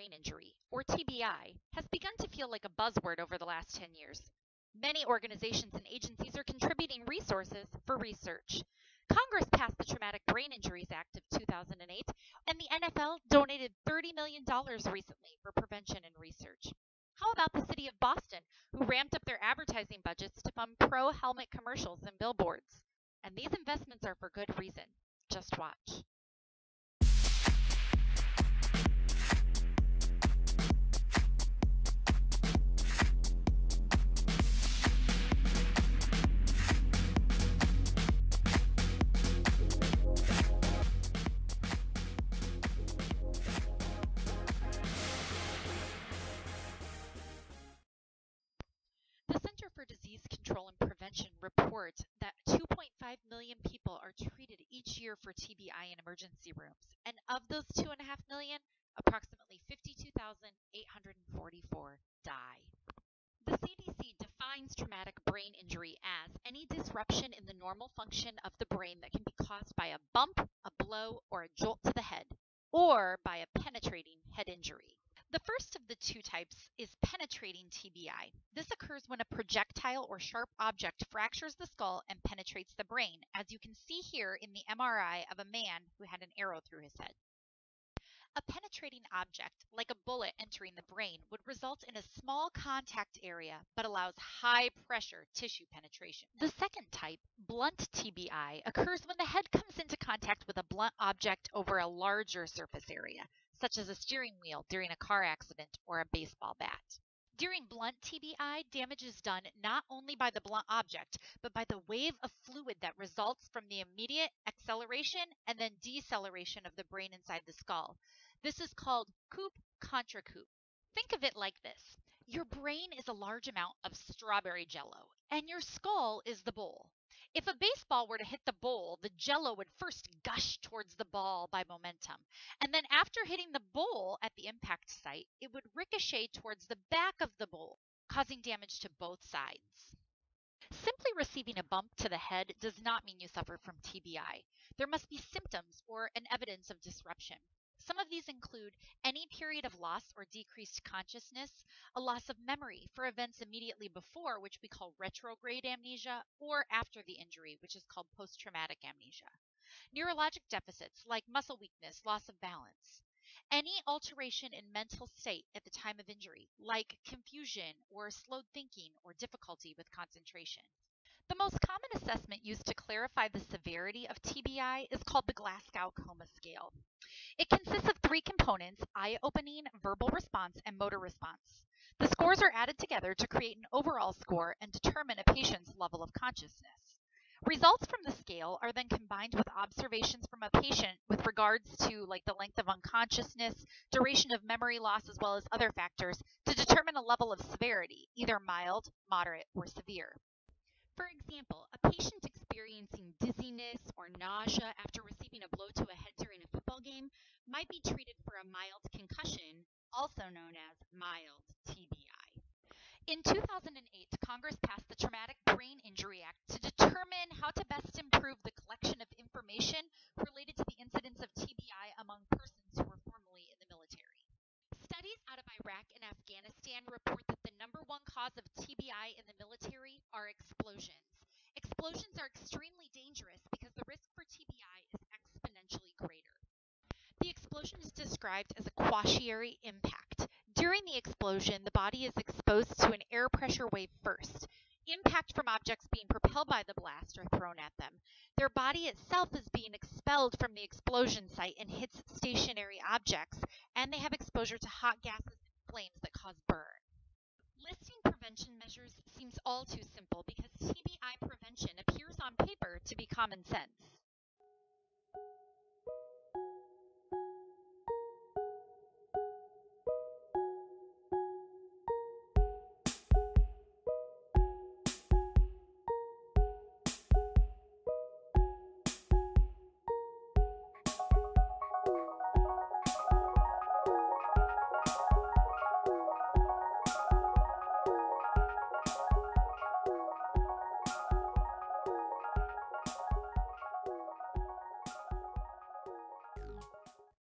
brain injury, or TBI, has begun to feel like a buzzword over the last 10 years. Many organizations and agencies are contributing resources for research. Congress passed the Traumatic Brain Injuries Act of 2008, and the NFL donated $30 million recently for prevention and research. How about the city of Boston, who ramped up their advertising budgets to fund pro-helmet commercials and billboards? And these investments are for good reason. Just watch. The Center for Disease Control and Prevention reports that 2.5 million people are treated each year for TBI in emergency rooms, and of those 2.5 million, approximately 52,844 die. The CDC defines traumatic brain injury as any disruption in the normal function of the brain that can be caused by a bump, a blow, or a jolt to the head, or by a penetrating head injury. The first of the two types is penetrating TBI. This occurs when a projectile or sharp object fractures the skull and penetrates the brain, as you can see here in the MRI of a man who had an arrow through his head. A penetrating object, like a bullet entering the brain, would result in a small contact area but allows high-pressure tissue penetration. The second type, blunt TBI, occurs when the head comes into contact with a blunt object over a larger surface area, such as a steering wheel during a car accident or a baseball bat. During blunt TBI, damage is done not only by the blunt object, but by the wave of fluid that results from the immediate acceleration and then deceleration of the brain inside the skull. This is called coup contra coup. Think of it like this. Your brain is a large amount of strawberry jello, and your skull is the bowl. If a baseball were to hit the bowl, the jello would first gush towards the ball by momentum, and then after hitting the bowl at the impact site, it would ricochet towards the back of the bowl, causing damage to both sides. Simply receiving a bump to the head does not mean you suffer from TBI. There must be symptoms or an evidence of disruption. Some of these include any period of loss or decreased consciousness, a loss of memory for events immediately before, which we call retrograde amnesia, or after the injury, which is called post-traumatic amnesia. Neurologic deficits like muscle weakness, loss of balance. Any alteration in mental state at the time of injury, like confusion or slowed thinking or difficulty with concentration. The most common assessment used to clarify the severity of TBI is called the Glasgow Coma Scale. It consists of three components: eye-opening, verbal response, and motor response. The scores are added together to create an overall score and determine a patient's level of consciousness. Results from the scale are then combined with observations from a patient with regards to the length of unconsciousness, duration of memory loss, as well as other factors to determine a level of severity, either mild, moderate, or severe. For example, a patient experiencing dizziness or nausea after receiving a blow to a head during a football game might be treated for a mild concussion, also known as mild TBI. In 2008, Congress passed the Traumatic Brain Injury Act to determine how to best improve the collection of information related to the incidence of TBI among persons who were formerly in the military. Studies out of Iraq and Afghanistan report that the number one cause of TBI in the military are explosions. Explosions are extremely dangerous because the risk for TBI is exponentially greater. The explosion is described as a quaternary impact. During the explosion, the body is exposed to an air pressure wave first. Impact from objects being propelled by the blast are thrown at them. Their body itself is being expelled from the explosion site and hits stationary objects, and they have exposure to hot gases and flames that cause burn. Listing prevention measures seems all too simple because TBI prevention appears on paper to be common sense.